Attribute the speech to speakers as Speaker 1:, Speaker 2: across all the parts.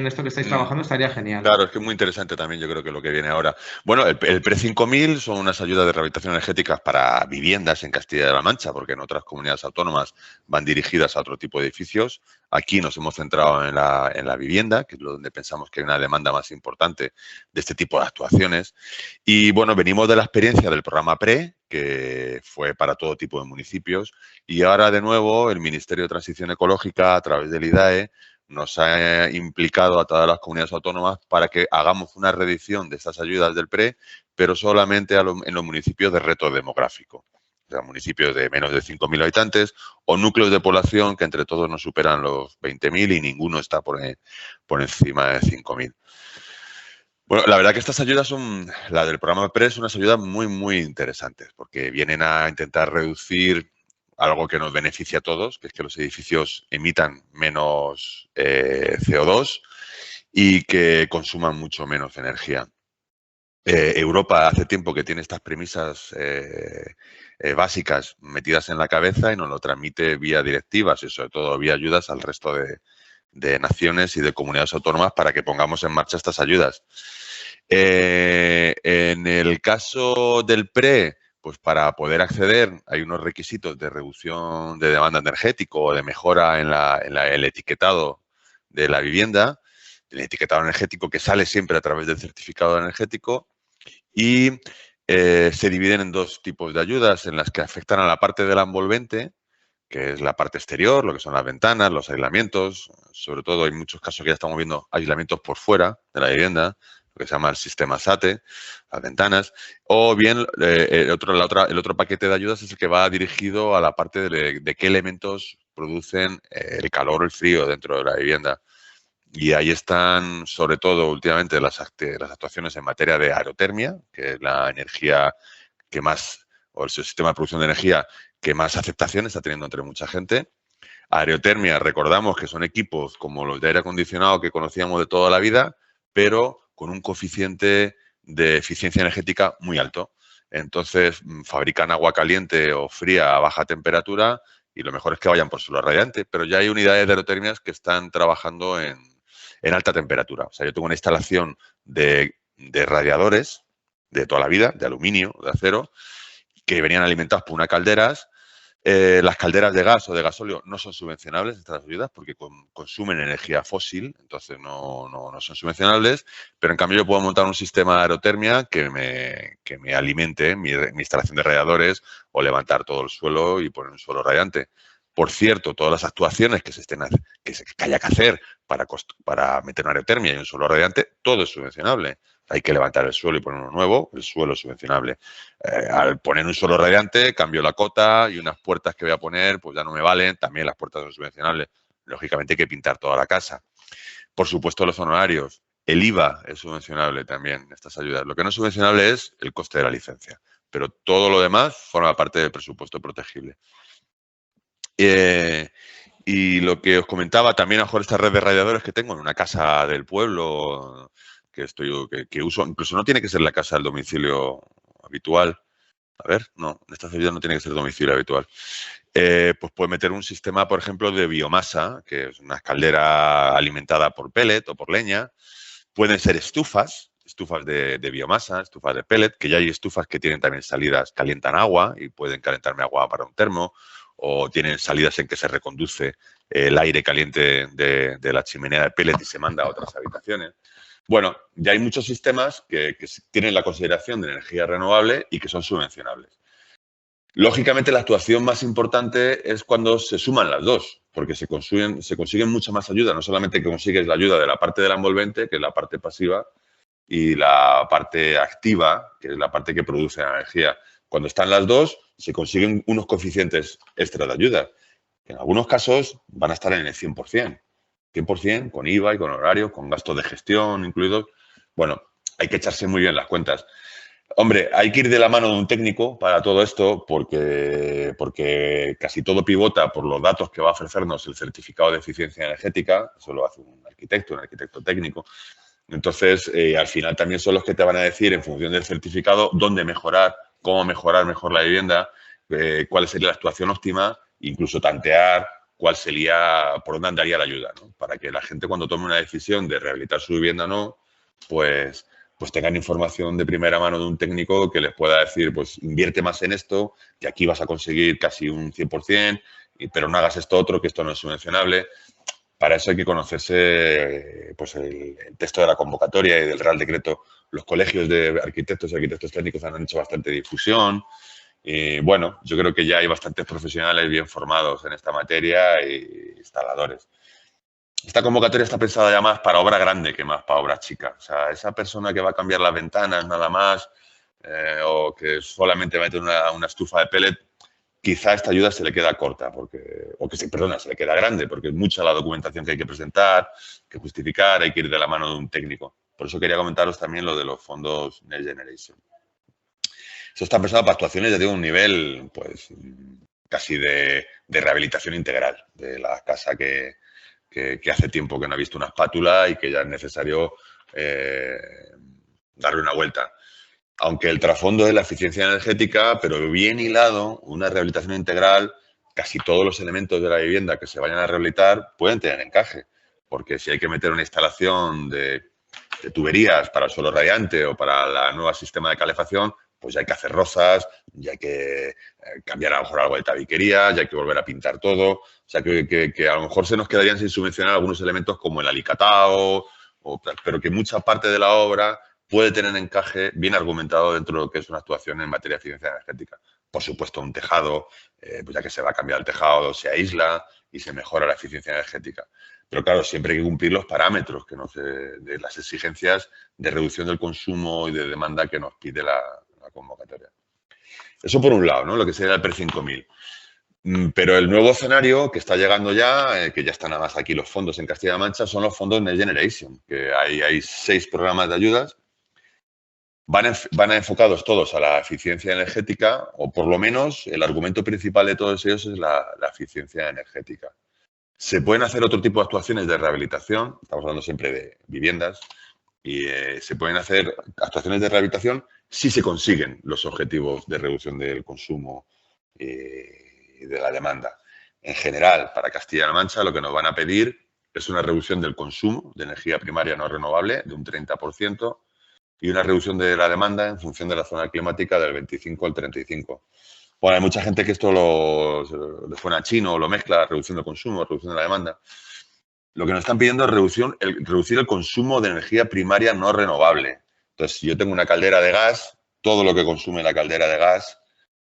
Speaker 1: en esto que estáis
Speaker 2: Mm,
Speaker 1: trabajando estaría genial.
Speaker 2: Claro, es que es muy interesante también, yo creo que lo que viene ahora. Bueno, el PRE 5000 son unas ayudas de rehabilitación energética para viviendas en Castilla-La Mancha, porque en otras comunidades autónomas van dirigidas a otro tipo de edificios. Aquí nos hemos centrado en la vivienda, que es lo donde pensamos que hay una demanda más importante de este tipo de actuaciones. Y bueno, venimos de la experiencia del programa PRE, que fue para todo tipo de municipios, y ahora de nuevo el Ministerio de Transición Ecológica, a través del IDAE, nos ha implicado a todas las comunidades autónomas para que hagamos una reedición de estas ayudas del PRE, pero solamente en los municipios de reto demográfico. O sea, municipios de menos de 5.000 habitantes o núcleos de población que entre todos no superan los 20.000 y ninguno está por encima de 5.000. Bueno, la verdad que estas ayudas son, la del programa PRE, son unas ayudas muy, muy interesantes, porque vienen a intentar reducir algo que nos beneficia a todos, que es que los edificios emitan menos CO2 y que consuman mucho menos energía. Europa hace tiempo que tiene estas premisas básicas metidas en la cabeza y nos lo transmite vía directivas y sobre todo vía ayudas al resto de naciones y de comunidades autónomas para que pongamos en marcha estas ayudas. En el caso del PRE, pues para poder acceder hay unos requisitos de reducción de demanda energético o de mejora en el etiquetado de la vivienda, el etiquetado energético que sale siempre a través del certificado energético y se dividen en dos tipos de ayudas en las que afectan a la parte de la envolvente, que es la parte exterior, lo que son las ventanas, los aislamientos. Sobre todo hay muchos casos que ya estamos viendo aislamientos por fuera de la vivienda, lo que se llama el sistema SATE, las ventanas. O bien el otro paquete de ayudas es el que va dirigido a la parte de qué elementos producen el calor o el frío dentro de la vivienda. Y ahí están, sobre todo, últimamente las actuaciones en materia de aerotermia, que es la energía que más, o el sistema de producción de energía que más aceptación está teniendo entre mucha gente. Aerotermia, recordamos que son equipos como los de aire acondicionado que conocíamos de toda la vida, pero con un coeficiente de eficiencia energética muy alto. Entonces, fabrican agua caliente o fría a baja temperatura y lo mejor es que vayan por suelo radiante, pero ya hay unidades de aerotermias que están trabajando en alta temperatura. O sea, yo tengo una instalación de radiadores de toda la vida, de aluminio, de acero, que venían alimentados por unas calderas. Las calderas de gas o de gasóleo no son subvencionables, estas ayudas, porque consumen energía fósil, entonces no son subvencionables, pero en cambio yo puedo montar un sistema de aerotermia que me alimente mi instalación de radiadores o levantar todo el suelo y poner un suelo radiante. Por cierto, todas las actuaciones que haya que hacer para meter una aerotermia y un suelo radiante, todo es subvencionable. Hay que levantar el suelo y poner uno nuevo, el suelo es subvencionable. Al poner un suelo radiante, cambio la cota y unas puertas que voy a poner, pues ya no me valen. También las puertas son subvencionables. Lógicamente hay que pintar toda la casa. Por supuesto, los honorarios. El IVA es subvencionable también, estas ayudas. Lo que no es subvencionable es el coste de la licencia. Pero todo lo demás forma parte del presupuesto protegible. Eh, y lo que os comentaba, también a lo mejor esta red de radiadores que tengo en una casa del pueblo que uso, incluso no tiene que ser la casa del domicilio habitual. A ver, no, en esta ayudas no tiene que ser domicilio habitual. Pues puede meter un sistema, por ejemplo, de biomasa, que es una caldera alimentada por pellet o por leña. Pueden ser estufas de biomasa, estufas de pellet, que ya hay estufas que tienen también salidas, calientan agua y pueden calentarme agua para un termo, o tienen salidas en que se reconduce el aire caliente de la chimenea de pellet y se manda a otras habitaciones. Bueno, ya hay muchos sistemas que tienen la consideración de energía renovable y que son subvencionables. Lógicamente, la actuación más importante es cuando se suman las dos, porque se consiguen mucha más ayuda. No solamente que consigues la ayuda de la parte de la envolvente, que es la parte pasiva, y la parte activa, que es la parte que produce la energía. Cuando están las dos, se consiguen unos coeficientes extra de ayuda, que en algunos casos van a estar en el 100%. 100% con IVA y con horarios, con gastos de gestión incluidos. Bueno, hay que echarse muy bien las cuentas. Hombre, hay que ir de la mano de un técnico para todo esto porque casi todo pivota por los datos que va a ofrecernos el certificado de eficiencia energética. Eso lo hace un arquitecto técnico. Entonces, al final también son los que te van a decir, en función del certificado, dónde mejorar, cómo mejorar mejor la vivienda, cuál sería la actuación óptima, incluso tantear cuál sería, por dónde andaría la ayuda, ¿no? Para que la gente cuando tome una decisión de rehabilitar su vivienda o no, pues tengan información de primera mano de un técnico que les pueda decir, pues invierte más en esto, que aquí vas a conseguir casi un 100%, pero no hagas esto otro, que esto no es subvencionable. Para eso hay que conocerse pues el texto de la convocatoria y del Real Decreto. Los colegios de arquitectos y arquitectos técnicos han hecho bastante difusión. Y bueno, yo creo que ya hay bastantes profesionales bien formados en esta materia e instaladores. Esta convocatoria está pensada ya más para obra grande que más para obra chica. O sea, esa persona que va a cambiar las ventanas nada más o que solamente va a meter una estufa de pellet, quizá esta ayuda se le queda corta, se le queda grande, porque es mucha la documentación que hay que presentar, que justificar, hay que ir de la mano de un técnico. Por eso quería comentaros también lo de los fondos Next Generation. Eso está pensado para actuaciones de un nivel, pues, casi de rehabilitación integral de la casa que hace tiempo que no ha visto una espátula y que ya es necesario darle una vuelta. Aunque el trasfondo es la eficiencia energética, pero bien hilado, una rehabilitación integral, casi todos los elementos de la vivienda que se vayan a rehabilitar pueden tener encaje. Porque si hay que meter una instalación de tuberías para el suelo radiante o para el nuevo sistema de calefacción, pues ya hay que hacer rozas, ya hay que cambiar a lo mejor algo de tabiquería, ya hay que volver a pintar todo. O sea, que a lo mejor se nos quedarían sin subvencionar algunos elementos como el alicatado, pero que mucha parte de la obra puede tener encaje bien argumentado dentro de lo que es una actuación en materia de eficiencia energética. Por supuesto, un tejado, pues ya que se va a cambiar el tejado, se aísla y se mejora la eficiencia energética. Pero claro, siempre hay que cumplir los parámetros de las exigencias de reducción del consumo y de demanda que nos pide la convocatoria. Eso por un lado, ¿no? Lo que sería el pre-5000. Pero el nuevo escenario que está llegando ya, que ya están además aquí los fondos en Castilla-La Mancha, son los fondos Next Generation, que hay 6 programas de ayudas. Van enfocados todos a la eficiencia energética, o por lo menos el argumento principal de todos ellos es la eficiencia energética. Se pueden hacer otro tipo de actuaciones de rehabilitación, estamos hablando siempre de viviendas, y se pueden hacer actuaciones de rehabilitación si se consiguen los objetivos de reducción del consumo y de la demanda. En general, para Castilla-La Mancha, lo que nos van a pedir es una reducción del consumo de energía primaria no renovable de un 30%, y una reducción de la demanda en función de la zona climática del 25 al 35. Bueno, hay mucha gente que esto le suena chino, lo mezcla, reducción del consumo, reducción de la demanda. Lo que nos están pidiendo es reducir el consumo de energía primaria no renovable. Entonces, si yo tengo una caldera de gas, todo lo que consume la caldera de gas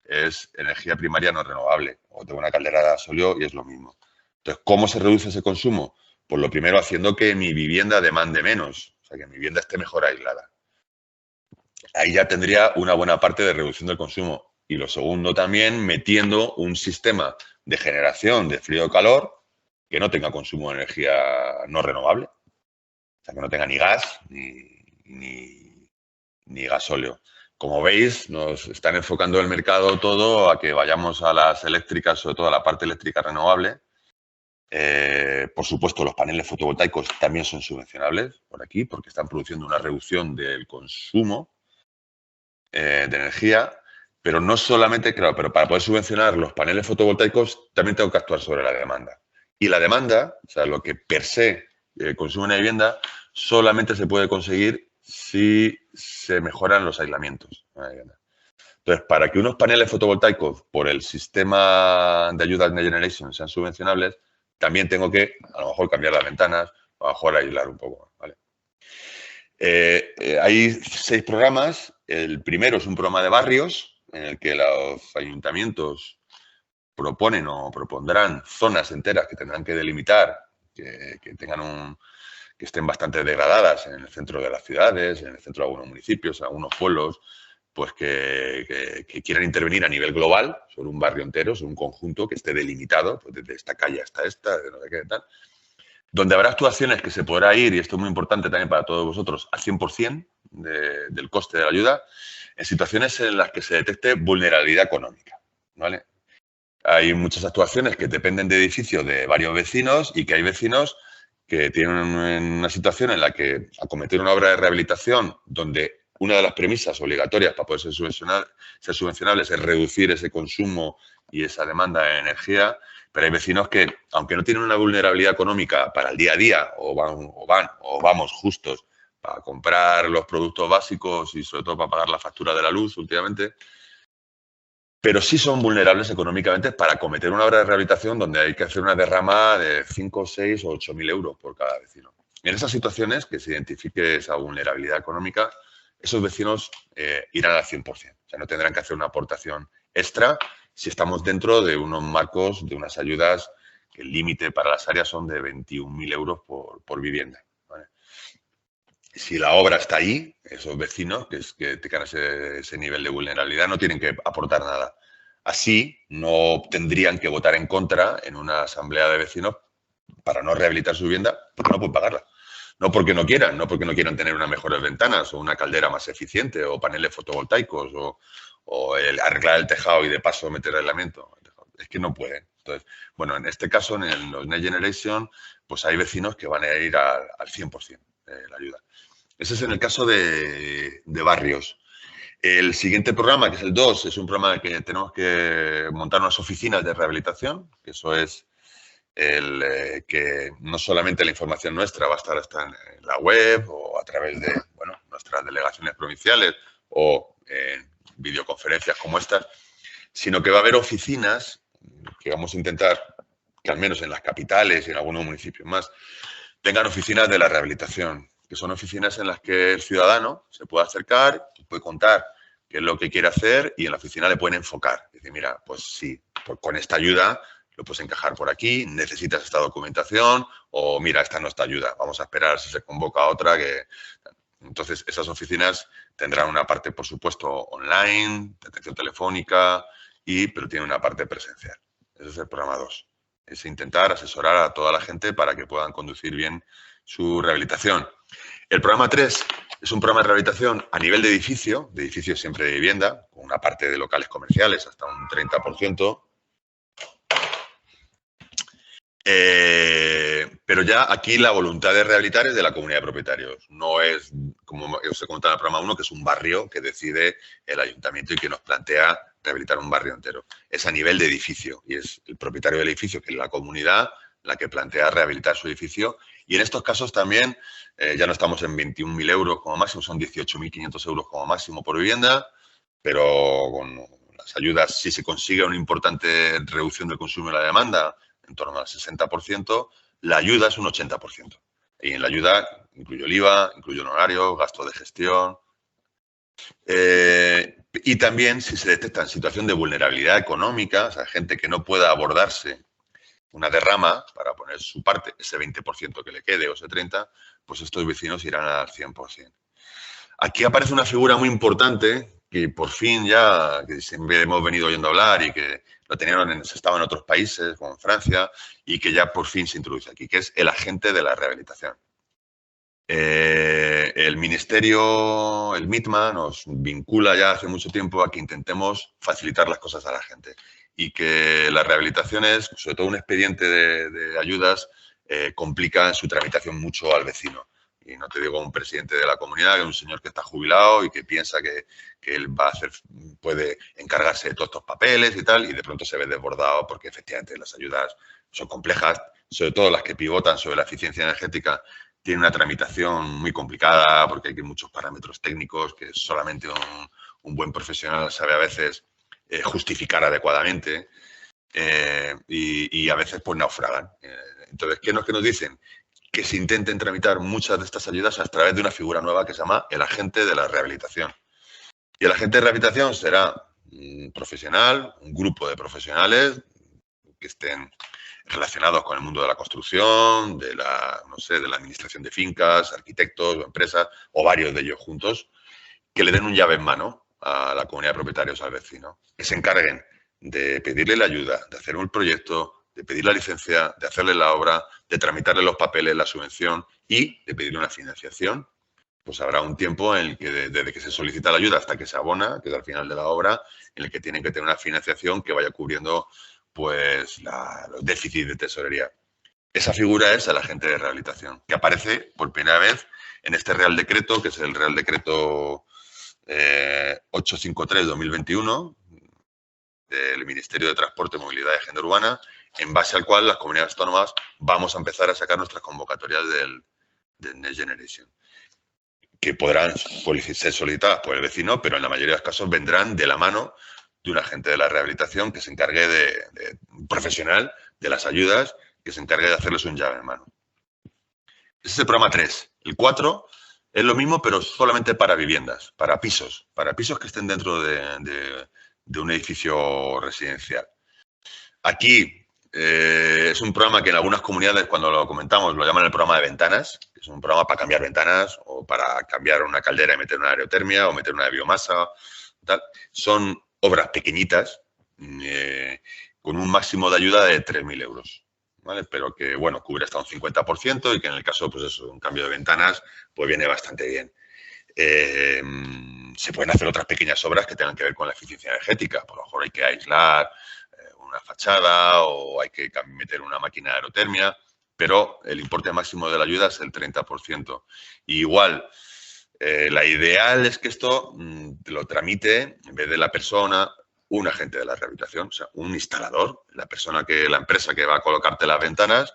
Speaker 2: es energía primaria no renovable. O tengo una caldera de gasóleo y es lo mismo. Entonces, ¿cómo se reduce ese consumo? Pues lo primero, haciendo que mi vivienda demande menos, o sea, que mi vivienda esté mejor aislada. Ahí ya tendría una buena parte de reducción del consumo. Y lo segundo también, metiendo un sistema de generación de frío-calor que no tenga consumo de energía no renovable. O sea, que no tenga ni gas ni gasóleo. Como veis, nos están enfocando el mercado todo a que vayamos a las eléctricas, sobre todo a la parte eléctrica renovable. Por supuesto, los paneles fotovoltaicos también son subvencionables por aquí porque están produciendo una reducción del consumo de energía, pero no solamente, claro, pero para poder subvencionar los paneles fotovoltaicos también tengo que actuar sobre la demanda. Y la demanda, o sea, lo que per se consume una vivienda, solamente se puede conseguir si se mejoran los aislamientos de una vivienda. Entonces, para que unos paneles fotovoltaicos por el sistema de ayudas Next Generation sean subvencionables, también tengo que, a lo mejor, cambiar las ventanas, a lo mejor aislar un poco, ¿vale? Hay 6 programas. El primero es un programa de barrios en el que los ayuntamientos proponen o propondrán zonas enteras que tendrán que delimitar, que estén bastante degradadas en el centro de las ciudades, en el centro de algunos municipios, en algunos pueblos, pues que quieran intervenir a nivel global sobre un barrio entero, sobre un conjunto que esté delimitado, pues desde esta calle hasta esta, de no sé qué tal, donde habrá actuaciones que se podrá ir, y esto es muy importante también para todos vosotros, al 100% del coste de la ayuda, en situaciones en las que se detecte vulnerabilidad económica, ¿vale? Hay muchas actuaciones que dependen de edificios de varios vecinos y que hay vecinos que tienen una situación en la que acometer una obra de rehabilitación donde una de las premisas obligatorias para poder ser subvencionables es reducir ese consumo y esa demanda de energía, Pero hay vecinos que, aunque no tienen una vulnerabilidad económica para el día a día, o vamos justos para comprar los productos básicos y sobre todo para pagar la factura de la luz últimamente, pero sí son vulnerables económicamente para cometer una obra de rehabilitación donde hay que hacer una derrama de 5, 6 o 8.000 euros por cada vecino. En esas situaciones que se identifique esa vulnerabilidad económica, esos vecinos irán al 100%. O sea, no tendrán que hacer una aportación extra si estamos dentro de unos marcos, de unas ayudas, que el límite para las áreas son de 21.000 euros por vivienda. ¿Vale? Si la obra está ahí, esos vecinos que tengan ese nivel de vulnerabilidad no tienen que aportar nada. Así, no tendrían que votar en contra en una asamblea de vecinos para no rehabilitar su vivienda porque no pueden pagarla. No porque no quieran, no porque no quieran tener unas mejores ventanas o una caldera más eficiente o paneles fotovoltaicos o arreglar el tejado y de paso meter aislamiento. Es que no pueden. Entonces, bueno, en este caso, en los Next Generation, pues hay vecinos que van a ir al 100% de la ayuda. Ese es en el caso de barrios. El siguiente programa, que es el 2, es un programa que tenemos que montar unas oficinas de rehabilitación, que eso es que no solamente la información nuestra va a estar en la web o a través de nuestras delegaciones provinciales o en videoconferencias como estas, sino que va a haber oficinas que vamos a intentar que al menos en las capitales y en algunos municipios más tengan oficinas de la rehabilitación, que son oficinas en las que el ciudadano se puede acercar, puede contar qué es lo que quiere hacer y en la oficina le pueden enfocar. Dice, mira, pues sí, pues con esta ayuda lo puedes encajar por aquí, necesitas esta documentación o mira, esta no es esta ayuda, vamos a esperar si se convoca otra que... Entonces, esas oficinas tendrán una parte, por supuesto, online, de atención telefónica, pero tienen una parte presencial. Ese es el programa 2. Es intentar asesorar a toda la gente para que puedan conducir bien su rehabilitación. El programa 3 es un programa de rehabilitación a nivel de edificio siempre de vivienda, con una parte de locales comerciales hasta un 30%. Pero ya aquí la voluntad de rehabilitar es de la comunidad de propietarios. No es, como os he contado en el programa 1, que es un barrio que decide el ayuntamiento y que nos plantea rehabilitar un barrio entero. Es a nivel de edificio y es el propietario del edificio, que es la comunidad, la que plantea rehabilitar su edificio. Y en estos casos también ya no estamos en 21.000 euros como máximo, son 18.500 euros como máximo por vivienda, pero con las ayudas, si se consigue una importante reducción del consumo y la demanda, en torno al 60%, la ayuda es un 80%. Y en la ayuda incluye el IVA, incluye honorarios, gastos de gestión. Y también si se detecta en situación de vulnerabilidad económica, o sea, gente que no pueda abordarse una derrama para poner su parte, ese 20% que le quede o ese 30%, pues estos vecinos irán al 100%. Aquí aparece una figura muy importante que por fin ya, que siempre hemos venido oyendo hablar y que lo tenían, se estaba en otros países, como en Francia, y que ya por fin se introduce aquí, que es el agente de la rehabilitación. El Ministerio, el MITMA, nos vincula ya hace mucho tiempo a que intentemos facilitar las cosas a la gente y que las rehabilitaciones, sobre todo un expediente de ayudas, complica su tramitación mucho al vecino. Y no te digo un presidente de la comunidad, que es un señor que está jubilado y que piensa que él puede encargarse de todos estos papeles y tal, y de pronto se ve desbordado porque efectivamente las ayudas son complejas, sobre todo las que pivotan sobre la eficiencia energética, tienen una tramitación muy complicada porque hay muchos parámetros técnicos que solamente un buen profesional sabe a veces justificar adecuadamente y a veces pues naufragan. Entonces, ¿qué es lo que nos dicen? Que se intenten tramitar muchas de estas ayudas a través de una figura nueva que se llama el agente de la rehabilitación. Y el agente de rehabilitación será un profesional, un grupo de profesionales que estén relacionados con el mundo de la construcción, de la administración de fincas, arquitectos o empresas, o varios de ellos juntos, que le den un llave en mano a la comunidad de propietarios, al vecino, que se encarguen de pedirle la ayuda, de hacer un proyecto, de pedir la licencia, de hacerle la obra, de tramitarle los papeles, la subvención y de pedirle una financiación. Pues habrá un tiempo en el que desde que se solicita la ayuda hasta que se abona, que es al final de la obra, en el que tienen que tener una financiación que vaya cubriendo pues los déficits de tesorería. Esa figura es el agente de rehabilitación, que aparece por primera vez en este Real Decreto, que es el Real Decreto 853-2021 del Ministerio de Transporte, Movilidad y Agenda Urbana, en base al cual las comunidades autónomas vamos a empezar a sacar nuestras convocatorias del Next Generation, que podrán ser solicitadas por el vecino, pero en la mayoría de los casos vendrán de la mano de un agente de la rehabilitación que se encargue de un profesional de las ayudas, que se encargue de hacerles un llave en mano. Ese es el programa 3. El 4 es lo mismo, pero solamente para viviendas, para pisos que estén dentro de un edificio residencial. Aquí es un programa que en algunas comunidades, cuando lo comentamos, lo llaman el programa de ventanas, que es un programa para cambiar ventanas o para cambiar una caldera y meter una aerotermia o meter una de biomasa. Tal. Son obras pequeñitas con un máximo de ayuda de 3.000 euros. ¿Vale? Pero que, bueno, cubre hasta un 50% y que en el caso, pues eso, un cambio de ventanas, pues viene bastante bien. Se pueden hacer otras pequeñas obras que tengan que ver con la eficiencia energética. Por lo mejor hay que aislar una fachada o hay que meter una máquina de aerotermia, pero el importe máximo de la ayuda es el 30%. Y igual, la ideal es que esto lo tramite, en vez de la persona, un agente de la rehabilitación, o sea, un instalador, la empresa que va a colocarte las ventanas,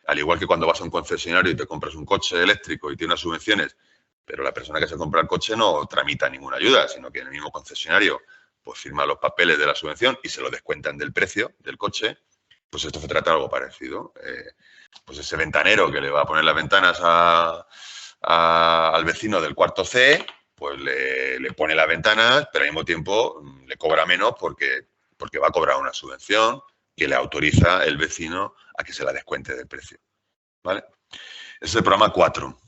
Speaker 2: al igual que cuando vas a un concesionario y te compras un coche eléctrico y tiene unas subvenciones, pero la persona que se compra el coche no tramita ninguna ayuda, sino que en el mismo concesionario pues firma los papeles de la subvención y se lo descuentan del precio del coche, pues esto se trata de algo parecido. Pues ese ventanero que le va a poner las ventanas al vecino del cuarto C, pues le pone las ventanas, pero al mismo tiempo le cobra menos porque va a cobrar una subvención que le autoriza el vecino a que se la descuente del precio. ¿Vale? Ese es el programa 4.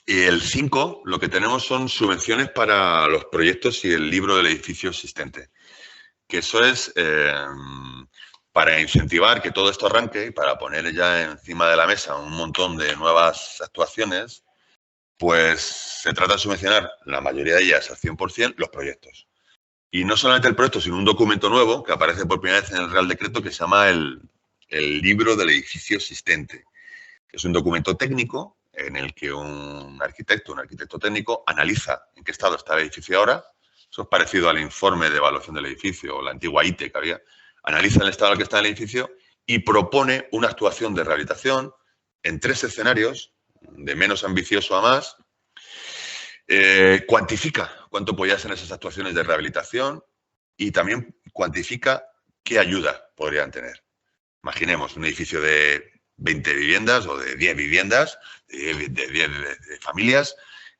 Speaker 2: Y el 5, lo que tenemos son subvenciones para los proyectos y el libro del edificio existente. Que eso es para incentivar que todo esto arranque y para poner ya encima de la mesa un montón de nuevas actuaciones, pues se trata de subvencionar la mayoría de ellas al 100% los proyectos. Y no solamente el proyecto, sino un documento nuevo que aparece por primera vez en el Real Decreto que se llama el libro del edificio existente. Es un documento técnico en el que un arquitecto técnico, analiza en qué estado está el edificio ahora. Eso es parecido al informe de evaluación del edificio o la antigua ITE que había. Analiza el estado en el que está el edificio y propone una actuación de rehabilitación en 3 escenarios, de menos ambicioso a más. Cuantifica cuánto podrían ser esas actuaciones de rehabilitación y también cuantifica qué ayuda podrían tener. Imaginemos un edificio de 20 viviendas o de 10 viviendas, de 10 familias,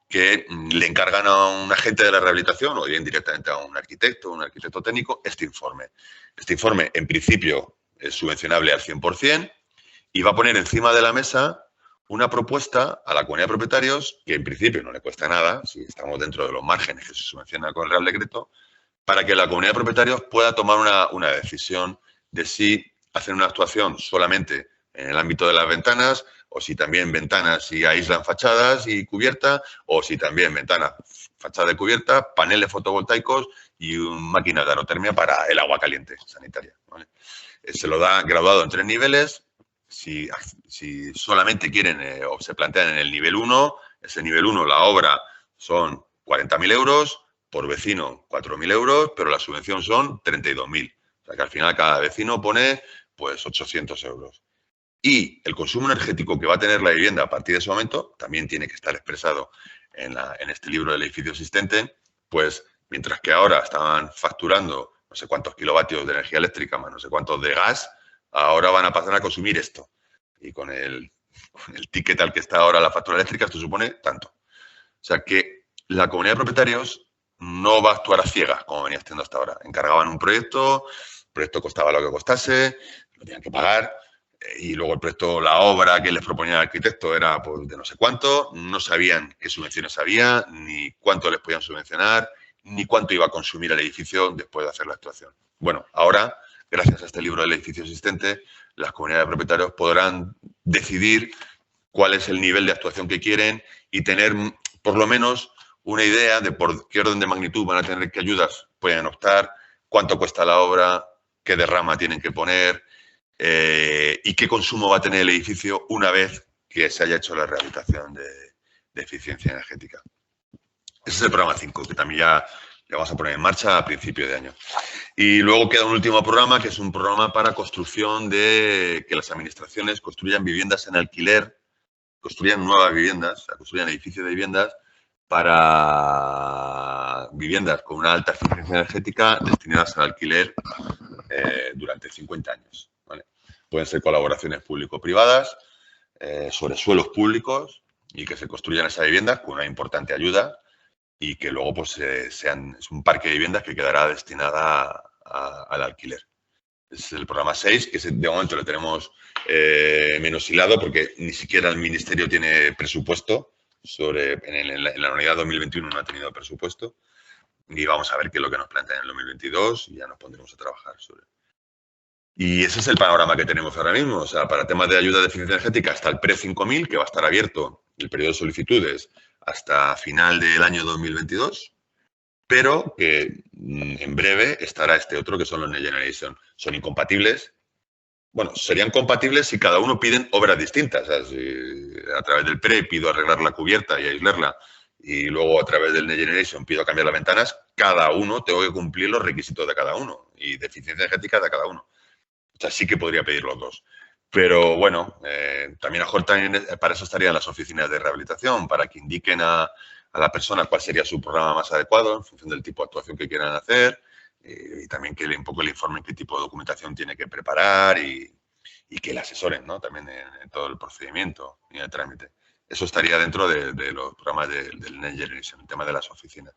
Speaker 2: que le encargan a un agente de la rehabilitación o bien directamente a un arquitecto técnico este informe. Este informe, en principio, es subvencionable al 100% y va a poner encima de la mesa una propuesta a la comunidad de propietarios que en principio no le cuesta nada, si estamos dentro de los márgenes que se subvenciona con el Real Decreto, para que la comunidad de propietarios pueda tomar una decisión de si hacen una actuación solamente en el ámbito de las ventanas, o si también ventanas y aíslan fachadas y cubierta, o si también ventanas, fachada y cubierta, paneles fotovoltaicos y máquinas de aerotermia para el agua caliente sanitaria. ¿Vale? Se lo da graduado en 3 niveles. Si solamente quieren o se plantean en el nivel 1, ese nivel 1, la obra son 40.000 euros, por vecino 4.000 euros, pero la subvención son 32.000. O sea que al final cada vecino pone pues 800 euros. Y el consumo energético que va a tener la vivienda a partir de ese momento también tiene que estar expresado en este libro del edificio existente, pues mientras que ahora estaban facturando no sé cuántos kilovatios de energía eléctrica más no sé cuántos de gas, ahora van a pasar a consumir esto. Y con el ticket al que está ahora la factura eléctrica, esto supone tanto. O sea que la comunidad de propietarios no va a actuar a ciegas, como venía haciendo hasta ahora. Encargaban un proyecto, el proyecto costaba lo que costase, lo tenían que pagar, y luego el proyecto, la obra que les proponía el arquitecto era pues, de no sé cuánto, no sabían qué subvenciones había, ni cuánto les podían subvencionar, ni cuánto iba a consumir el edificio después de hacer la actuación. Bueno, ahora, gracias a este libro del edificio existente, las comunidades de propietarios podrán decidir cuál es el nivel de actuación que quieren y tener por lo menos una idea de por qué orden de magnitud van a tener, qué ayudas pueden optar, cuánto cuesta la obra, qué derrama tienen que poner y qué consumo va a tener el edificio una vez que se haya hecho la rehabilitación de eficiencia energética. Ese es el programa 5, que también ya Le vamos a poner en marcha a principio de año. Y luego queda un último programa, que es un programa para construcción de que las administraciones construyan viviendas en alquiler, construyan nuevas viviendas, o sea, construyan edificios de viviendas para viviendas con una alta eficiencia energética destinadas al alquiler durante 50 años. ¿Vale? Pueden ser colaboraciones público-privadas sobre suelos públicos y que se construyan esas viviendas con una importante ayuda y que luego pues es un parque de viviendas que quedará destinada al alquiler. Es el programa 6, que de momento lo tenemos menos hilado porque ni siquiera el Ministerio tiene presupuesto. En la unidad 2021 no ha tenido presupuesto y vamos a ver qué es lo que nos plantean en el 2022 y ya nos pondremos a trabajar sobre él. Y ese es el panorama que tenemos ahora mismo. O sea, para temas de ayuda de eficiencia energética está el PRE 5000, que va a estar abierto el periodo de solicitudes hasta final del año 2022, pero que en breve estará este otro que son los Next Generation. Son incompatibles. Bueno, serían compatibles si cada uno piden obras distintas. O sea, si a través del PRE pido arreglar la cubierta y aislarla y luego a través del Next Generation pido cambiar las ventanas, cada uno tengo que cumplir los requisitos de cada uno y de eficiencia energética de cada uno. O sea, sí que podría pedir los dos. Pero bueno, también a mejor también para eso estarían las oficinas de rehabilitación, para que indiquen a la persona cuál sería su programa más adecuado en función del tipo de actuación que quieran hacer y también que un poco le informen qué tipo de documentación tiene que preparar y que le asesoren, ¿no? También en todo el procedimiento y en el trámite. Eso estaría dentro de los programas del Next Generation, el tema de las oficinas.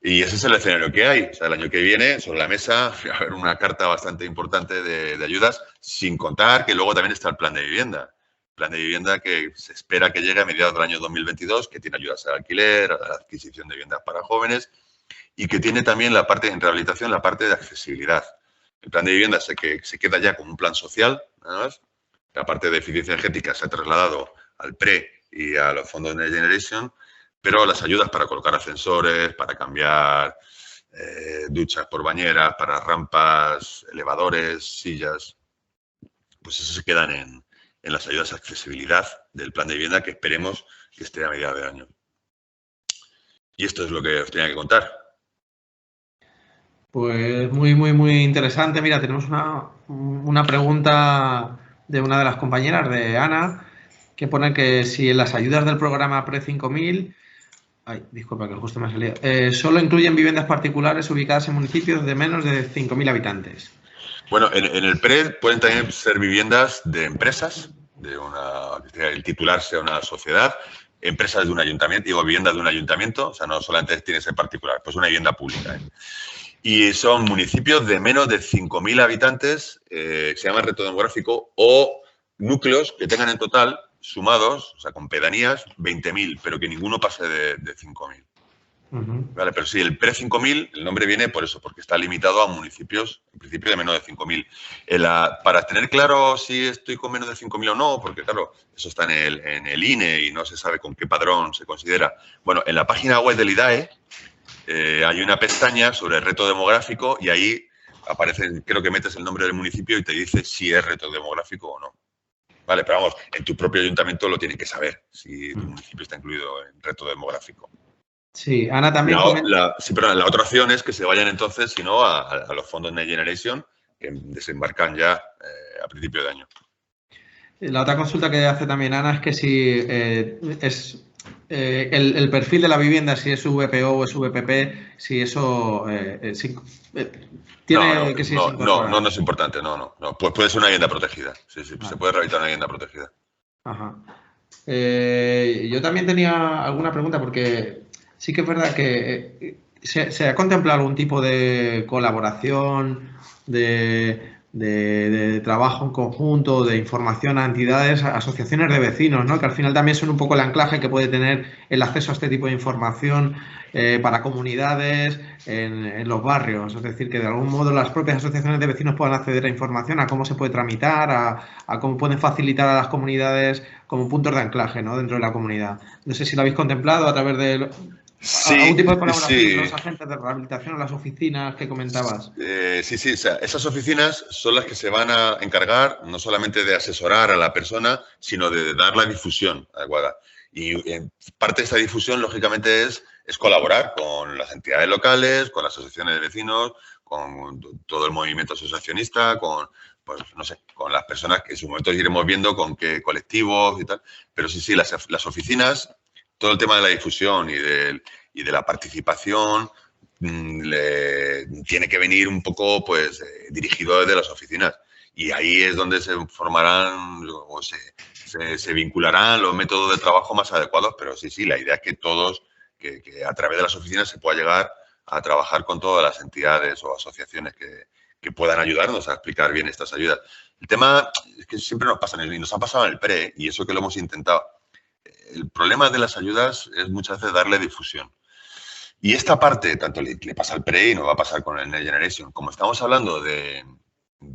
Speaker 2: Y ese es el escenario que hay. O sea, el año que viene, sobre la mesa, va a haber una carta bastante importante de ayudas, sin contar que luego también está el plan de vivienda. El plan de vivienda que se espera que llegue a mediados del año 2022, que tiene ayudas al alquiler, a la adquisición de viviendas para jóvenes y que tiene también la parte en rehabilitación, la parte de accesibilidad. El plan de vivienda se queda ya como un plan social, nada más. La parte de eficiencia energética se ha trasladado al PRE y a los fondos de Next Generation, pero las ayudas para colocar ascensores, para cambiar duchas por bañeras, para rampas, elevadores, sillas, pues eso se quedan en las ayudas de accesibilidad del plan de vivienda que esperemos que esté a mediados de año. Y esto es lo que os tenía que contar.
Speaker 1: Pues muy interesante. Mira, tenemos una pregunta de una de las compañeras, de Ana, que pone que si en las ayudas del programa PRE 5000, disculpa que justo me ha salido, solo incluyen viviendas particulares ubicadas en municipios de menos de 5.000 habitantes.
Speaker 2: Bueno, en el PRE pueden también ser viviendas de empresas, el titular sea una sociedad, empresas de un ayuntamiento, digo viviendas de un ayuntamiento, o sea, no solamente tiene que ser particular, pues una vivienda pública. Y son municipios de menos de 5.000 habitantes, que se llaman reto demográfico, o núcleos que tengan en total, sumados, o sea, con pedanías, 20.000, pero que ninguno pase de 5.000. Vale, pero sí, el PRE 5000, el nombre viene por eso, porque está limitado a municipios, en principio, de menos de 5.000. Para tener claro si estoy con menos de 5.000 o no, porque claro, eso está en el INE y no se sabe con qué padrón se considera. Bueno, en la página web del IDAE hay una pestaña sobre el reto demográfico y ahí aparece, creo que metes el nombre del municipio y te dice si es reto demográfico o no. Vale, pero vamos, en tu propio ayuntamiento lo tienen que saber, si tu municipio está incluido en reto demográfico.
Speaker 1: Sí, Ana también
Speaker 2: la otra opción es que se vayan entonces, si no, a los fondos Next Generation, que desembarcan ya a principio de año.
Speaker 1: La otra consulta que hace también Ana es que si es el perfil de la vivienda, si es VPO o es VPP, si eso tiene que ser incorporado.
Speaker 2: No es importante, no. Pues puede ser una vivienda protegida. Sí, vale. Se puede rehabilitar una vivienda protegida.
Speaker 1: Ajá. Yo también tenía alguna pregunta porque sí que es verdad que se ha contemplado algún tipo de colaboración, de trabajo en conjunto, de información a entidades, a asociaciones de vecinos, ¿no? Que al final también son un poco el anclaje que puede tener el acceso a este tipo de información para comunidades en los barrios. Es decir, que de algún modo las propias asociaciones de vecinos puedan acceder a información, a cómo se puede tramitar, a cómo pueden facilitar a las comunidades como puntos de anclaje, ¿no? Dentro de la comunidad. No sé si lo habéis contemplado a través de algún tipo de colaboración con los agentes de rehabilitación o las oficinas que comentabas.
Speaker 2: Sí. O sea, esas oficinas son las que se van a encargar no solamente de asesorar a la persona, sino de dar la difusión adecuada. Y parte de esta difusión, lógicamente, es colaborar con las entidades locales, con las asociaciones de vecinos, con todo el movimiento asociacionista, con, pues, no sé, con las personas que en su momento iremos viendo con qué colectivos y tal. Pero sí, las oficinas, todo el tema de la difusión y de la participación tiene que venir un poco pues dirigido desde las oficinas. Y ahí es donde se formarán o se vincularán los métodos de trabajo más adecuados, pero sí, la idea es que todos, que a través de las oficinas se pueda llegar a trabajar con todas las entidades o asociaciones que puedan ayudarnos a explicar bien estas ayudas. El tema es que siempre nos pasa, y nos ha pasado en el PRE, y eso que lo hemos intentado. El problema de las ayudas es muchas veces darle difusión. Y esta parte, tanto le pasa al PRE y nos va a pasar con el Next Generation, como estamos hablando de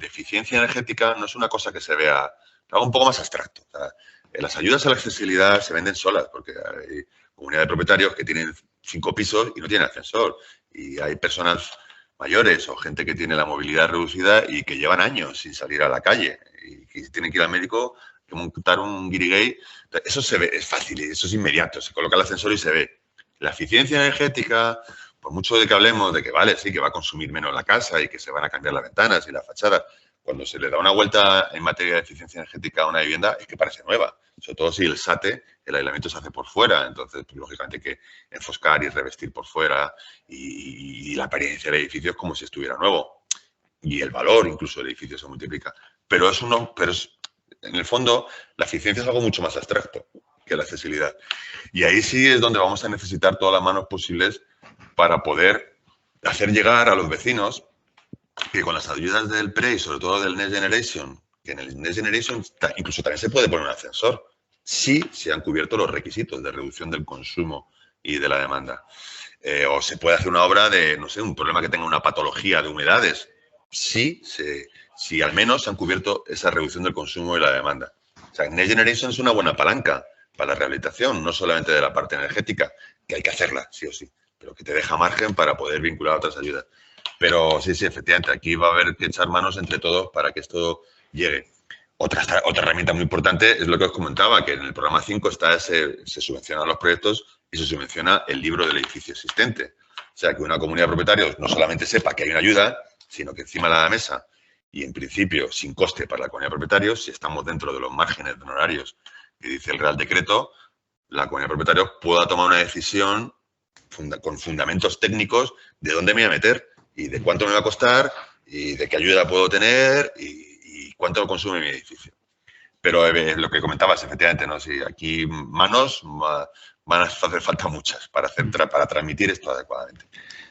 Speaker 2: eficiencia energética, no es una cosa que se vea, algo un poco más abstracto. O sea, las ayudas a la accesibilidad se venden solas, porque hay comunidades de propietarios que tienen 5 pisos y no tienen ascensor. Y hay personas mayores o gente que tiene la movilidad reducida y que llevan años sin salir a la calle y que tienen que ir al médico, que montar un guirigay. Eso se ve, es fácil, eso es inmediato. Se coloca el ascensor y se ve. La eficiencia energética, por mucho de que hablemos de que vale, sí, que va a consumir menos la casa y que se van a cambiar las ventanas y las fachadas, cuando se le da una vuelta en materia de eficiencia energética a una vivienda es que parece nueva. Sobre todo si el SATE, el aislamiento se hace por fuera, entonces pues, lógicamente hay que enfoscar y revestir por fuera y la apariencia del edificio es como si estuviera nuevo. Y el valor incluso del edificio se multiplica. Pero en el fondo la eficiencia es algo mucho más abstracto que la accesibilidad. Y ahí sí es donde vamos a necesitar todas las manos posibles para poder hacer llegar a los vecinos que con las ayudas del PRE y sobre todo del Next Generation, que en el Next Generation incluso también se puede poner un ascensor, si se han cubierto los requisitos de reducción del consumo y de la demanda. O se puede hacer una obra de, no sé, un problema que tenga una patología de humedades, si al menos se han cubierto esa reducción del consumo y la demanda. O sea, Next Generation es una buena palanca para la rehabilitación, no solamente de la parte energética, que hay que hacerla, sí o sí, pero que te deja margen para poder vincular a otras ayudas. Pero sí, efectivamente, aquí va a haber que echar manos entre todos para que esto llegue. Otra herramienta muy importante es lo que os comentaba, que en el programa 5 se subvencionan los proyectos y se subvenciona el libro del edificio existente. O sea, que una comunidad de propietarios no solamente sepa que hay una ayuda, sino que encima de la mesa y en principio sin coste para la comunidad de propietarios, si estamos dentro de los márgenes de honorarios que dice el Real Decreto, la comunidad de propietarios pueda tomar una decisión con fundamentos técnicos de dónde me voy a meter y de cuánto me va a costar y de qué ayuda puedo tener y cuánto consume mi edificio. Pero lo que comentabas, efectivamente, ¿no? Si aquí manos van a hacer falta muchas para transmitir esto adecuadamente.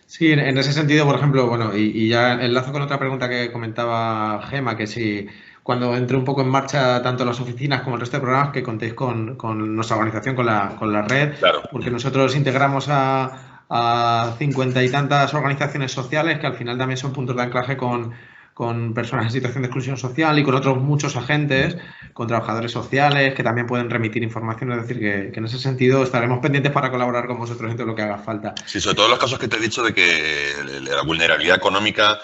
Speaker 1: Sí, en ese sentido, por ejemplo, bueno, y ya enlazo con otra pregunta que comentaba Gema, que si cuando entre un poco en marcha tanto las oficinas como el resto de programas, que contéis con nuestra organización, con la red,
Speaker 2: claro,
Speaker 1: porque nosotros integramos a 50 y tantas organizaciones sociales que al final también son puntos de anclaje con personas en situación de exclusión social y con otros muchos agentes, con trabajadores sociales que también pueden remitir información. Es decir, que en ese sentido estaremos pendientes para colaborar con vosotros en todo lo que haga falta.
Speaker 2: Sí, sobre todo los casos que te he dicho de que la vulnerabilidad económica,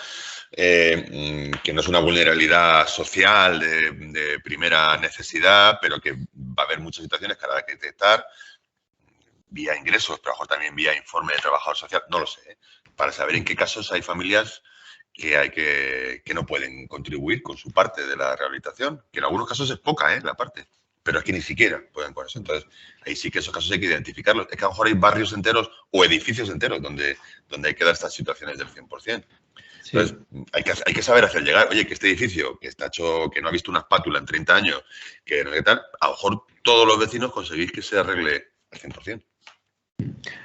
Speaker 2: que no es una vulnerabilidad social de primera necesidad, pero que va a haber muchas situaciones que habrá que detectar vía ingresos, pero a lo mejor también vía informe de trabajador social, no lo sé, para saber en qué casos hay familias que no pueden contribuir con su parte de la rehabilitación, que en algunos casos es poca, la parte, pero es que ni siquiera pueden con eso. Entonces, ahí sí que esos casos hay que identificarlos. Es que a lo mejor hay barrios enteros o edificios enteros donde hay que dar estas situaciones del 100%. Sí. Entonces, hay que saber hacer llegar, oye, que este edificio que está hecho, que no ha visto una espátula en 30 años, que no sé qué tal, a lo mejor todos los vecinos conseguís que se arregle al 100%.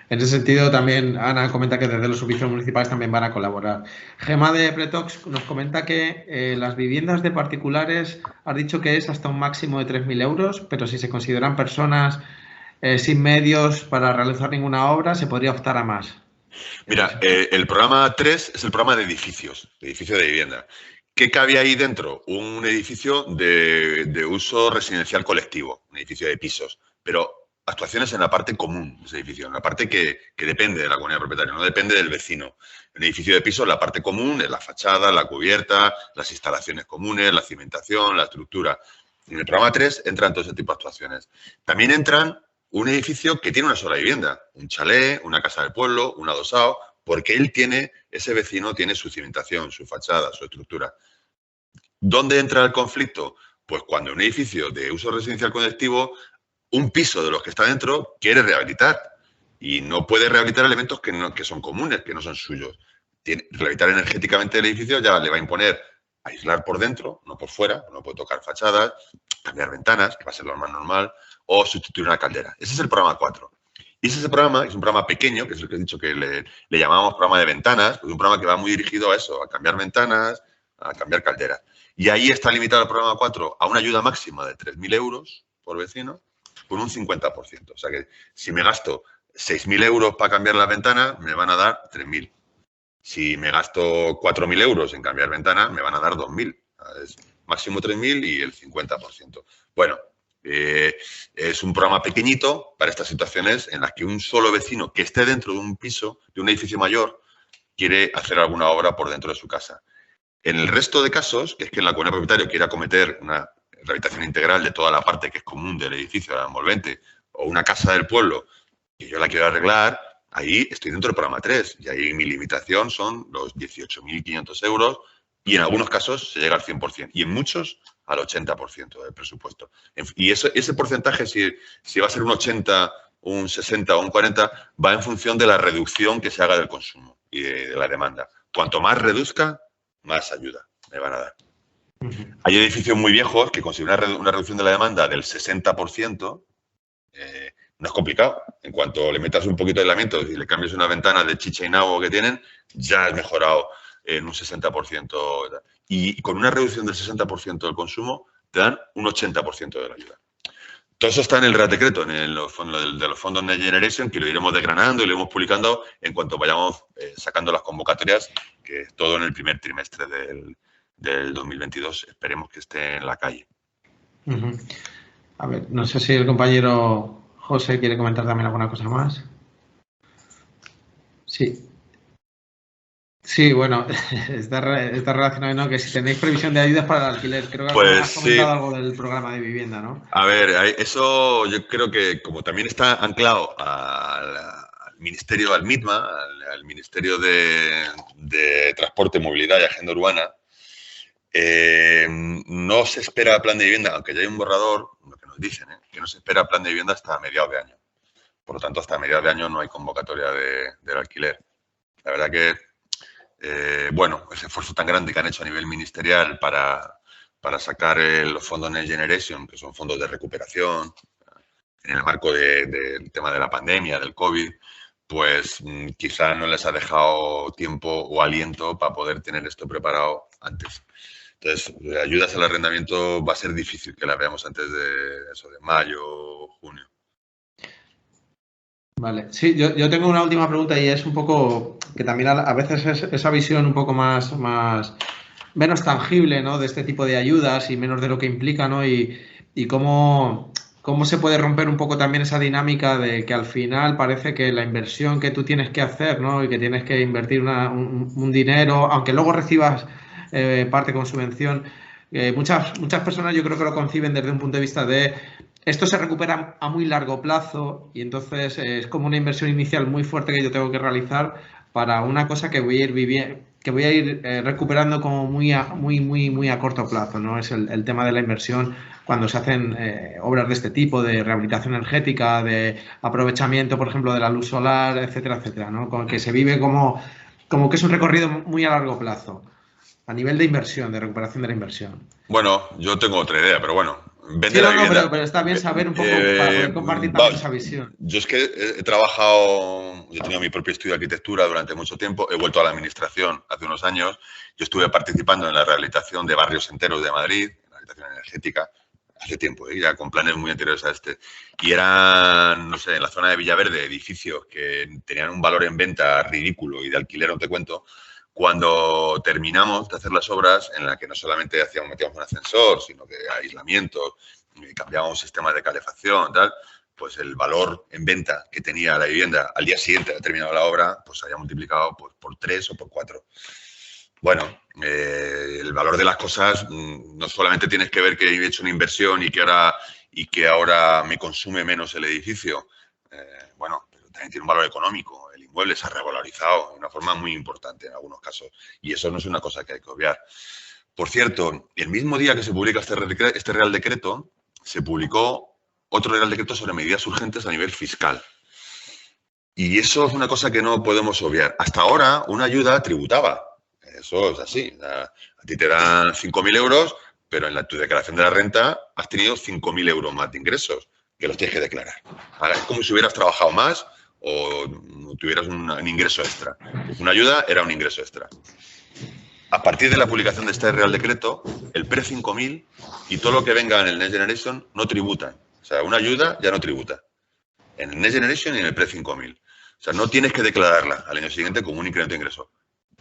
Speaker 1: En ese sentido, también Ana comenta que desde los servicios municipales también van a colaborar. Gema de Pretox nos comenta que las viviendas de particulares, has dicho que es hasta un máximo de 3.000 euros, pero si se consideran personas sin medios para realizar ninguna obra, se podría optar a más.
Speaker 2: Mira, el programa 3 es el programa de edificio de vivienda. ¿Qué cabe ahí dentro? Un edificio de uso residencial colectivo, un edificio de pisos, pero actuaciones en la parte común de ese edificio, en la parte que depende de la comunidad propietaria, no depende del vecino. En el edificio de pisos, la parte común es la fachada, la cubierta, las instalaciones comunes, la cimentación, la estructura. En el programa 3 entran todo ese tipo de actuaciones. También entran un edificio que tiene una sola vivienda, un chalet, una casa del pueblo, un adosado, porque él tiene, ese vecino tiene su cimentación, su fachada, su estructura. ¿Dónde entra el conflicto? Pues cuando un edificio de uso residencial colectivo, un piso de los que está dentro quiere rehabilitar y no puede rehabilitar elementos que son comunes, que no son suyos. Rehabilitar energéticamente el edificio ya le va a imponer aislar por dentro, no por fuera, no puede tocar fachadas, cambiar ventanas, que va a ser lo más normal, o sustituir una caldera. Ese es el programa 4. Y ese programa es un programa pequeño, que es el que he dicho que le llamamos programa de ventanas, pues un programa que va muy dirigido a eso, a cambiar ventanas, a cambiar calderas. Y ahí está limitado el programa 4 a una ayuda máxima de 3.000 euros por vecino, con un 50%. O sea que si me gasto 6.000 euros para cambiar las ventanas, me van a dar 3.000. Si me gasto 4.000 euros en cambiar ventanas, me van a dar 2.000. Es máximo 3.000 y el 50%. Bueno, es un programa pequeñito para estas situaciones en las que un solo vecino que esté dentro de un piso, de un edificio mayor, quiere hacer alguna obra por dentro de su casa. En el resto de casos, que es que la comunidad de propietarios quiera acometer una rehabilitación integral de toda la parte que es común del edificio, la envolvente, o una casa del pueblo, que yo la quiero arreglar, ahí estoy dentro del programa 3 y ahí mi limitación son los 18.500 euros y en algunos casos se llega al 100% y en muchos al 80% del presupuesto. Y ese porcentaje, si va a ser un 80, un 60 o un 40, va en función de la reducción que se haga del consumo y de la demanda. Cuanto más reduzca, más ayuda me van a dar. Hay edificios muy viejos que consideran una reducción de la demanda del 60%, no es complicado. En cuanto le metas un poquito de aislamiento y le cambies una ventana de chicha y nabo que tienen, ya has mejorado en un 60%. Y con una reducción del 60% del consumo, te dan un 80% de la ayuda. Todo eso está en el Real Decreto, en los fondos Next Generation, que lo iremos desgranando y lo iremos publicando en cuanto vayamos sacando las convocatorias, que es todo en el primer trimestre del 2022. Esperemos que esté en la calle.
Speaker 1: A ver, no sé si el compañero José quiere comentar también alguna cosa más. Sí. Sí, bueno, está relacionado, ¿no? Que si tenéis previsión de ayudas para el alquiler, creo que
Speaker 2: pues
Speaker 1: has comentado algo del programa de vivienda, ¿no?
Speaker 2: A ver, eso yo creo que como también está anclado al Ministerio, al MITMA, al Ministerio de Transporte, Movilidad y Agenda Urbana, no se espera plan de vivienda, aunque ya hay un borrador, lo que nos dicen, que no se espera plan de vivienda hasta mediados de año. Por lo tanto, hasta mediados de año no hay convocatoria del alquiler. La verdad que, bueno, ese esfuerzo tan grande que han hecho a nivel ministerial para sacar los fondos Next Generation, que son fondos de recuperación, en el marco del tema de la pandemia, del COVID, pues quizá no les ha dejado tiempo o aliento para poder tener esto preparado antes. Entonces, ayudas al arrendamiento va a ser difícil que las veamos antes de eso, de mayo o junio.
Speaker 1: Vale, sí, yo tengo una última pregunta y es un poco que también a veces es esa visión un poco menos tangible, ¿no? De este tipo de ayudas y menos de lo que implica, ¿no? Y cómo se puede romper un poco también esa dinámica de que al final parece que la inversión que tú tienes que hacer, ¿no? Y que tienes que invertir un dinero, aunque luego recibas parte con subvención, muchas personas yo creo que lo conciben desde un punto de vista de esto se recupera a muy largo plazo y entonces es como una inversión inicial muy fuerte que yo tengo que realizar para una cosa que voy a ir viviendo, que voy a ir recuperando como muy a corto plazo, ¿no? Es el tema de la inversión cuando se hacen obras de este tipo, de rehabilitación energética, de aprovechamiento, por ejemplo, de la luz solar, etcétera, etcétera, ¿no? Con que se vive como que es un recorrido muy a largo plazo, a nivel de inversión, de recuperación de la inversión.
Speaker 2: Bueno, yo tengo otra idea, pero bueno.
Speaker 1: Sí, no, pero está bien saber un poco para poder compartir también esa visión.
Speaker 2: Yo es que he trabajado, yo he tenido mi propio estudio de arquitectura durante mucho tiempo, he vuelto a la administración hace unos años, yo estuve participando en la rehabilitación de barrios enteros de Madrid, en la rehabilitación energética, hace tiempo, ya con planes muy anteriores a este, y eran, no sé, en la zona de Villaverde, edificios que tenían un valor en venta ridículo y de alquiler no te cuento. Cuando terminamos de hacer las obras, en la que no solamente metíamos un ascensor, sino que aislamiento, cambiábamos sistemas de calefacción, tal, pues el valor en venta que tenía la vivienda al día siguiente de haber terminado la obra, pues se había multiplicado pues, por 3 o por 4. Bueno, el valor de las cosas no solamente tienes que ver que he hecho una inversión y que ahora y que ahora me consume menos el edificio, bueno, pero también tiene un valor económico. El inmueble se ha revalorizado de una forma muy importante en algunos casos y eso no es una cosa que hay que obviar. Por cierto, el mismo día que se publica este Real Decreto, se publicó otro Real Decreto sobre medidas urgentes a nivel fiscal. Y eso es una cosa que no podemos obviar. Hasta ahora, una ayuda tributaba. Eso es así. A ti te dan 5.000 euros, pero en tu declaración de la renta has tenido 5.000 euros más de ingresos, que los tienes que declarar. Es como si hubieras trabajado más o tuvieras un ingreso extra. Una ayuda era un ingreso extra. A partir de la publicación de este Real Decreto, el PRE 5.000 y todo lo que venga en el Next Generation no tributan. O sea, una ayuda ya no tributa. En el Next Generation y en el PRE 5.000. O sea, no tienes que declararla al año siguiente como un incremento de ingreso.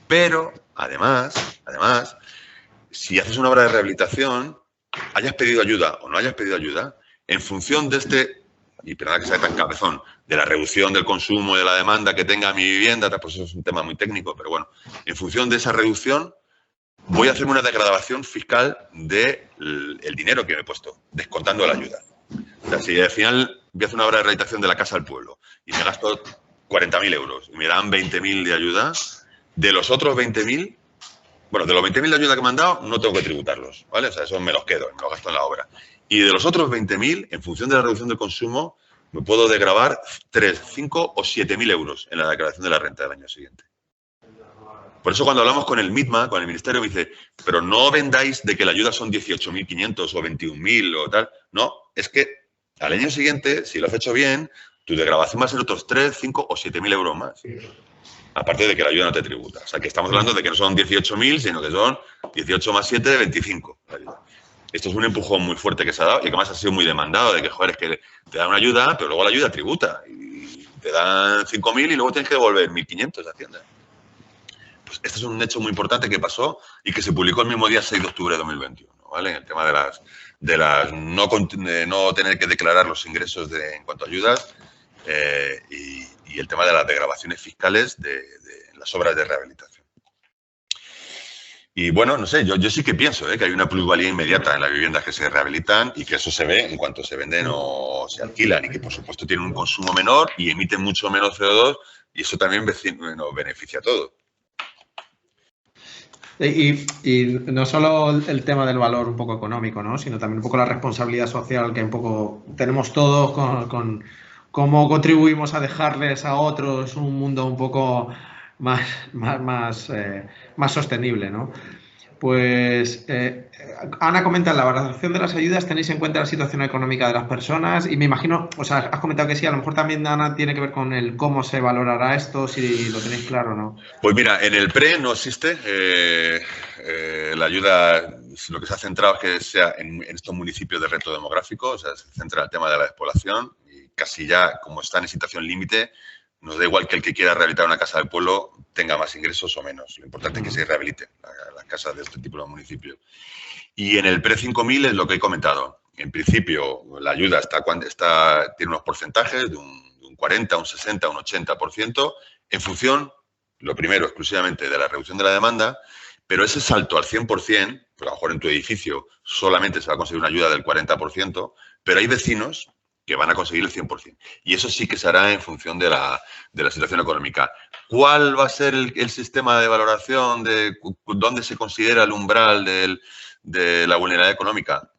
Speaker 2: Pero, además, si haces una obra de rehabilitación, hayas pedido ayuda o no hayas pedido ayuda, en función de y perdona que sea tan cabezón, de la reducción del consumo y de la demanda que tenga mi vivienda, pues eso es un tema muy técnico, pero bueno, en función de esa reducción, voy a hacerme una degradación fiscal del dinero que me he puesto, descontando la ayuda. O sea, si al final voy a hacer una obra de rehabilitación de la casa del pueblo y me gasto 40.000 euros y me dan 20.000 de ayuda, de los otros 20.000, bueno, de los 20.000 de ayuda que me han dado, no tengo que tributarlos, ¿vale? O sea, eso me los quedo, me los gasto en la obra. Y de los otros 20.000, en función de la reducción del consumo, me puedo desgravar 3, 5 o 7.000 euros en la declaración de la renta del año siguiente. Por eso cuando hablamos con el MITMA, con el Ministerio, me dice, pero no vendáis de que la ayuda son 18.500 o 21.000 o tal. No, es que al año siguiente, si lo has hecho bien, tu desgravación va a ser otros 3, 5 o 7.000 euros más. Aparte de que la ayuda no te tributa. O sea, que estamos hablando de que no son 18.000, sino que son 18 más 7, 25. Esto es un empujón muy fuerte que se ha dado y que además ha sido muy demandado, de que, joder, es que te dan una ayuda, pero luego la ayuda tributa. Y te dan 5.000 y luego tienes que devolver 1.500 a Hacienda. Pues este es un hecho muy importante que pasó y que se publicó el mismo día 6 de octubre de 2021, ¿vale? En el tema de no tener que declarar los ingresos en cuanto a ayudas y el tema de las degravaciones fiscales de las obras de rehabilitación. Y bueno, no sé, yo sí que pienso que hay una plusvalía inmediata en las viviendas que se rehabilitan y que eso se ve en cuanto se venden o se alquilan y que por supuesto tienen un consumo menor y emiten mucho menos CO2 y eso también nos beneficia a todos.
Speaker 1: Y no solo el tema del valor un poco económico, ¿no? Sino también un poco la responsabilidad social que un poco tenemos todos con cómo contribuimos a dejarles a otros un mundo un poco más sostenible, ¿no? Pues Ana comenta, en la valoración de las ayudas tenéis en cuenta la situación económica de las personas y me imagino, o sea, has comentado que sí, a lo mejor también, Ana, tiene que ver con el cómo se valorará esto, si lo tenéis claro o no.
Speaker 2: Pues mira, en el PRE no existe la ayuda, lo que se ha centrado es que sea en estos municipios de reto demográfico, o sea, se centra en el tema de la despoblación y casi ya, como están en situación límite, nos da igual que el que quiera rehabilitar una casa del pueblo tenga más ingresos o menos. Lo importante es que se rehabiliten las casas de este tipo de municipios. Y en el PRE 5.000 es lo que he comentado. En principio, la ayuda tiene unos porcentajes de un 40, un 60, un 80%, en función, lo primero, exclusivamente de la reducción de la demanda, pero ese salto al 100%, pues a lo mejor en tu edificio solamente se va a conseguir una ayuda del 40%, pero hay vecinos que van a conseguir el 100%. Y eso sí que se hará en función de la situación económica. ¿Cuál va a ser el sistema de valoración de dónde se considera el umbral de la vulnerabilidad económica?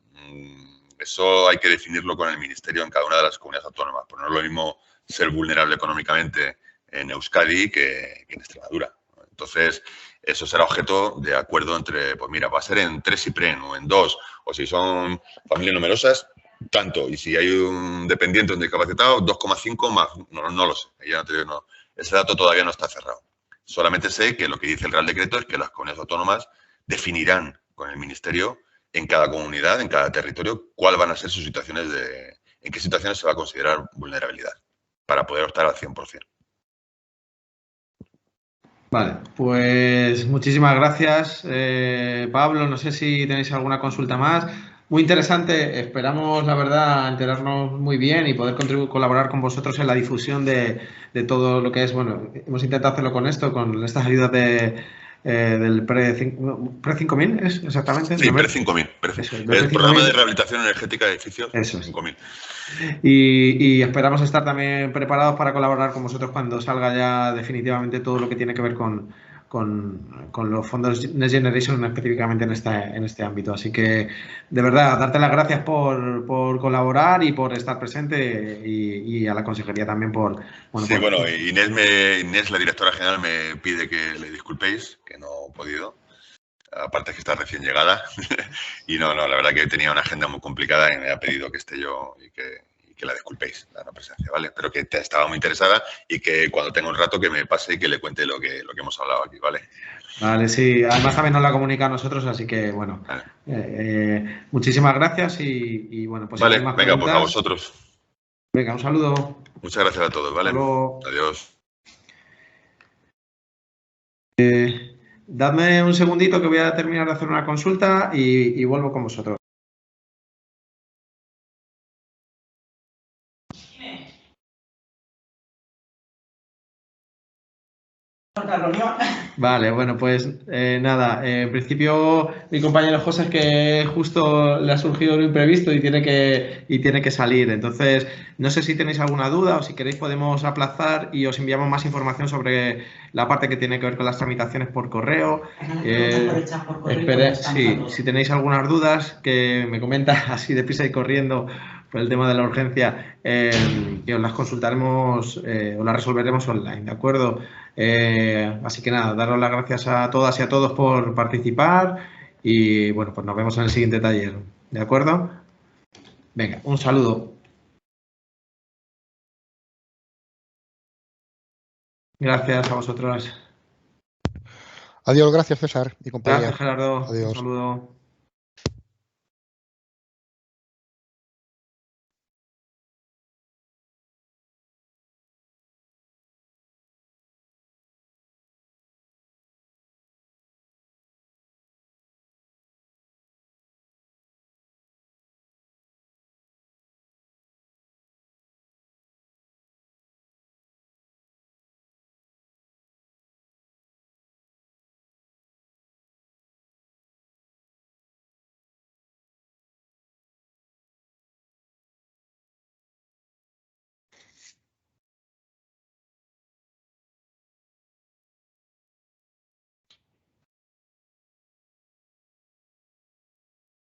Speaker 2: Eso hay que definirlo con el Ministerio en cada una de las comunidades autónomas. Pero no es lo mismo ser vulnerable económicamente en Euskadi que en Extremadura. Entonces, eso será objeto de acuerdo entre, pues mira, va a ser en 3 IPREN o en 2, o si son familias numerosas, tanto. Y si hay un dependiente, un discapacitado, 2,5 más, no lo sé. Ese dato todavía no está cerrado. Solamente sé que lo que dice el Real Decreto es que las comunidades autónomas definirán con el Ministerio en cada comunidad, en cada territorio, cuáles van a ser sus situaciones en qué situaciones se va a considerar vulnerabilidad para poder optar al 100%.
Speaker 1: Vale, pues muchísimas gracias, Pablo. No sé si tenéis alguna consulta más. Muy interesante. Esperamos, la verdad, enterarnos muy bien y poder colaborar con vosotros en la difusión de todo lo que es, bueno, hemos intentado hacerlo con esto, con estas ayudas del PRE 5000, ¿es exactamente?
Speaker 2: Sí, PRE 5000.
Speaker 1: Eso,
Speaker 2: El programa de rehabilitación energética de edificios
Speaker 1: eso es.
Speaker 2: 5000.
Speaker 1: Y esperamos estar también preparados para colaborar con vosotros cuando salga ya definitivamente todo lo que tiene que ver con los fondos Next Generation específicamente en este ámbito. Así que, de verdad, darte las gracias por colaborar y por estar presente y a la consejería también por... Bueno,
Speaker 2: sí, bueno, Inés, la directora general, me pide que le disculpéis, que no he podido. Aparte es que está recién llegada. Y no, la verdad que tenía una agenda muy complicada y me ha pedido que esté yo y que la disculpéis, la no presencia, ¿vale? Pero que estaba muy interesada y que cuando tenga un rato que me pase y que le cuente lo que hemos hablado aquí, ¿vale?
Speaker 1: Vale, sí. Además también nos la comunica a nosotros, así que, bueno, vale. Muchísimas gracias y bueno, pues
Speaker 2: vale,
Speaker 1: si más
Speaker 2: venga,
Speaker 1: preguntas,
Speaker 2: pues a vosotros.
Speaker 1: Venga, un saludo.
Speaker 2: Muchas gracias a todos, ¿vale?
Speaker 1: Hasta luego.
Speaker 2: Adiós.
Speaker 1: Dadme un segundito que voy a terminar de hacer una consulta y vuelvo con vosotros. Vale, bueno, pues nada, en principio mi compañero José es que justo le ha surgido lo imprevisto y tiene que salir. Entonces, no sé si tenéis alguna duda o si queréis podemos aplazar y os enviamos más información sobre la parte que tiene que ver con las tramitaciones por correo. Sí, si tenéis algunas dudas que me comenta así deprisa y corriendo por el tema de la urgencia, que os las consultaremos o las resolveremos online, ¿de acuerdo? Así que nada, daros las gracias a todas y a todos por participar y bueno, pues nos vemos en el siguiente taller, ¿de acuerdo? Venga, un saludo. Gracias a vosotros.
Speaker 3: Adiós, gracias César y compañía.
Speaker 1: Gracias Gerardo,
Speaker 3: Adiós.
Speaker 1: un saludo.